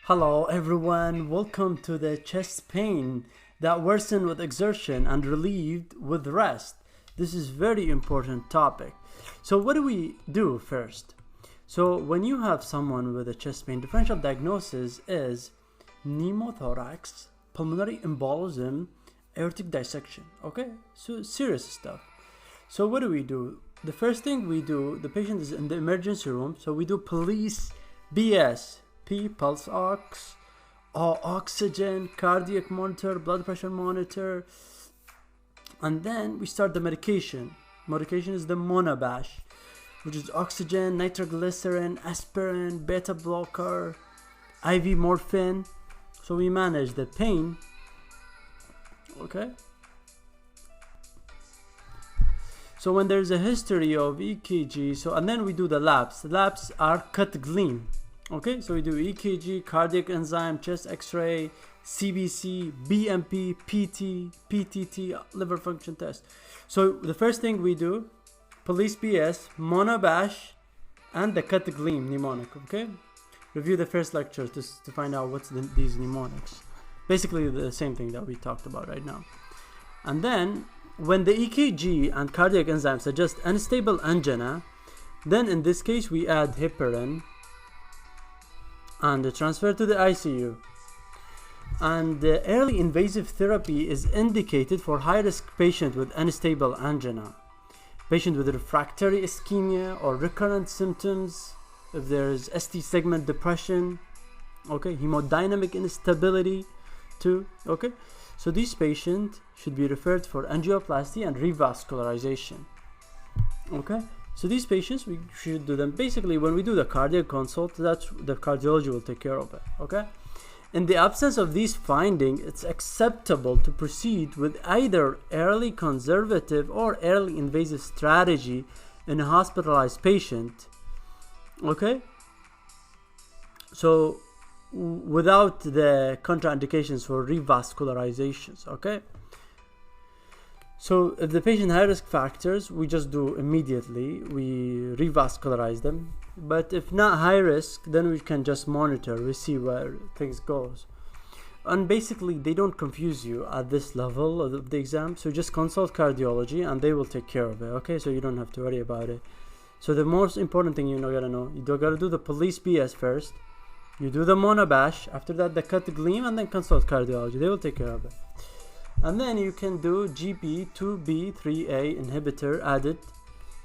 Hello everyone, welcome to the chest pain that worsen with exertion and relieved with rest. This is very important topic. So what do we do first? So when you have someone with a chest pain, differential diagnosis is pneumothorax, pulmonary embolism, aortic dissection. Okay, so serious stuff. So what do? The first thing we do, the patient is in the emergency room, so we do police BS. Pulse ox, oxygen, cardiac monitor, blood pressure monitor, and then we start the medication. Medication is the Monabash, which is oxygen, nitroglycerin, aspirin, beta blocker, IV morphine. So we manage the pain. Okay. So when there's a history of EKG, and then we do the labs. The labs are cut gleam. Okay, so we do EKG, cardiac enzyme, chest x-ray, CBC, BMP, PT, PTT, liver function test. So the first thing we do, police BS, Monabash, and the cut gleam mnemonic, okay? Review the first lecture to find out what's these mnemonics. Basically the same thing that we talked about right now. And then, when the EKG and cardiac enzyme suggest unstable angina, then in this case we add heparin, and transfer to the ICU. And early invasive therapy is indicated for high-risk patient with unstable angina, patient with refractory ischemia or recurrent symptoms, if there's ST segment depression, okay, hemodynamic instability too, okay. So these patients should be referred for angioplasty and revascularization, okay. So these patients, we should do them. Basically, when we do the cardiac consult, that's the cardiology will take care of it, okay? In the absence of these findings, it's acceptable to proceed with either early conservative or early invasive strategy in a hospitalized patient, okay? So, without the contraindications for revascularizations, okay? So if the patient high risk factors, we just do immediately, we revascularize them. But if not high risk, then we can just monitor, we see where things goes. And basically they don't confuse you at this level of the exam, so just consult cardiology and they will take care of it, okay? So you don't have to worry about it. So the most important thing you gotta know, you gotta do the police BS first, you do the Monabash, after that the cut gleam, and then consult cardiology, they will take care of it. And then you can do GP2B3A inhibitor added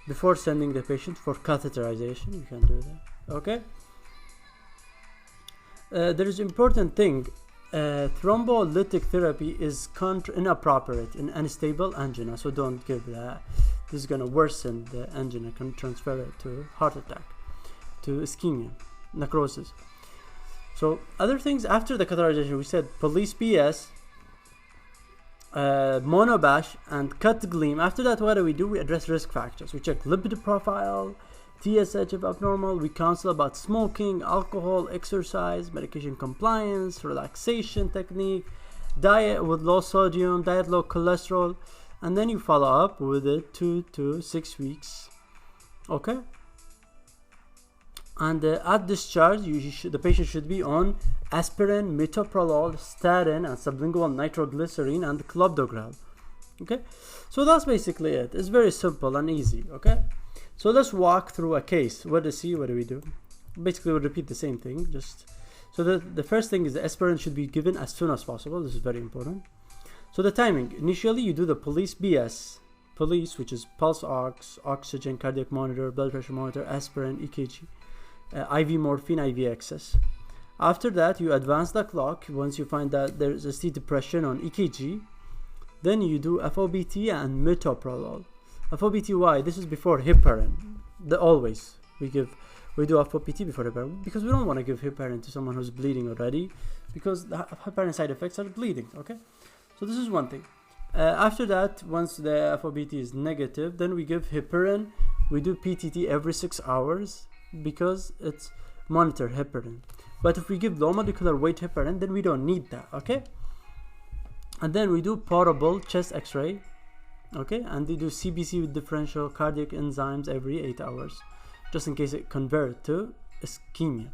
before sending the patient for catheterization. You can do that, okay? There is important thing, thrombolytic therapy is inappropriate in unstable angina, so don't give that. This is gonna worsen the angina, can transfer it to heart attack, to ischemia, necrosis. So other things after the catheterization, we said police BS, Monabash, and cut gleam. After that, what do? We address risk factors. We check lipid profile, TSH if abnormal. We counsel about smoking, alcohol, exercise, medication compliance, relaxation technique, diet with low sodium, diet low cholesterol, and then you follow up with it 2 to 6 weeks, okay? And at discharge, the patient should be on aspirin, metoprolol, statin, and sublingual nitroglycerin, and clopidogrel. Okay, so that's basically it. It's very simple and easy. Okay, so let's walk through a case. What do we do? Basically, we'll repeat the same thing. So the first thing is the aspirin should be given as soon as possible. This is very important. So the timing. Initially, you do the police BS. Police, which is pulse ox, oxygen, cardiac monitor, blood pressure monitor, aspirin, EKG. IV morphine, IV excess. After that, you advance the clock. Once you find that there's a ST depression on EKG, then you do FOBT and metoprolol. FOBT, why? This is before heparin. Always we do FOBT before heparin because we don't want to give heparin to someone who's bleeding already, because the heparin side effects are bleeding. Okay, so this is one thing. After that, once the FOBT is negative, then we give heparin. We do PTT every 6 hours, because it's monitor heparin. But if we give low molecular weight heparin, then we don't need that, okay? And then we do portable chest x-ray, okay? And they do CBC with differential cardiac enzymes every 8 hours, just in case it converts to ischemia.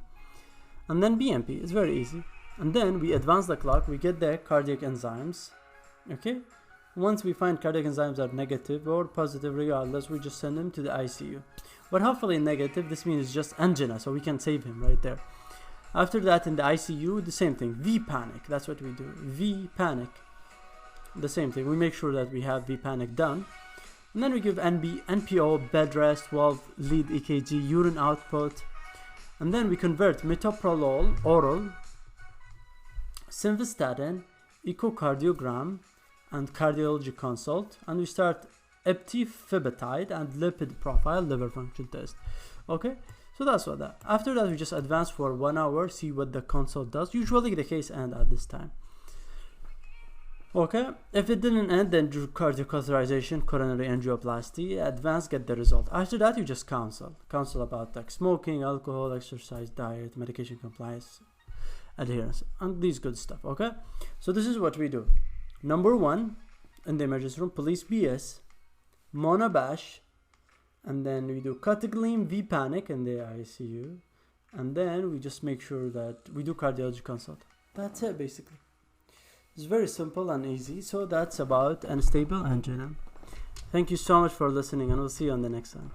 and then BMP. It's very easy. And then we advance the clock, we get the cardiac enzymes. Okay, once we find cardiac enzymes are negative or positive, regardless, we just send him to the ICU. But hopefully negative, this means just angina, so we can save him right there. After that, in the ICU, the same thing, V panic. That's what we do, V panic. The same thing, we make sure that we have V panic done. And then we give NPO, bed rest, 12 lead EKG, urine output. And then we convert metoprolol oral, simvastatin, echocardiogram, and cardiology consult. And we start eptifibatide and lipid profile, liver function test. Okay, so that's what that. After that, we just advance for 1 hour, see what the consult does. Usually the case ends at this time. Okay, if it didn't end, then do cardiac catheterization, coronary angioplasty, advance, get the result. After that, you just counsel about like smoking, alcohol, exercise, diet, medication compliance, adherence, and these good stuff. Okay, so this is what we do. Number 1, in the emergency room, police BS, monobash, and then we do cutagleam, V panic in the ICU, and then we just make sure that we do cardiology consult. That's it basically. It's very simple and easy. So that's about unstable angina. Thank you so much for listening, and we'll see you on the next one.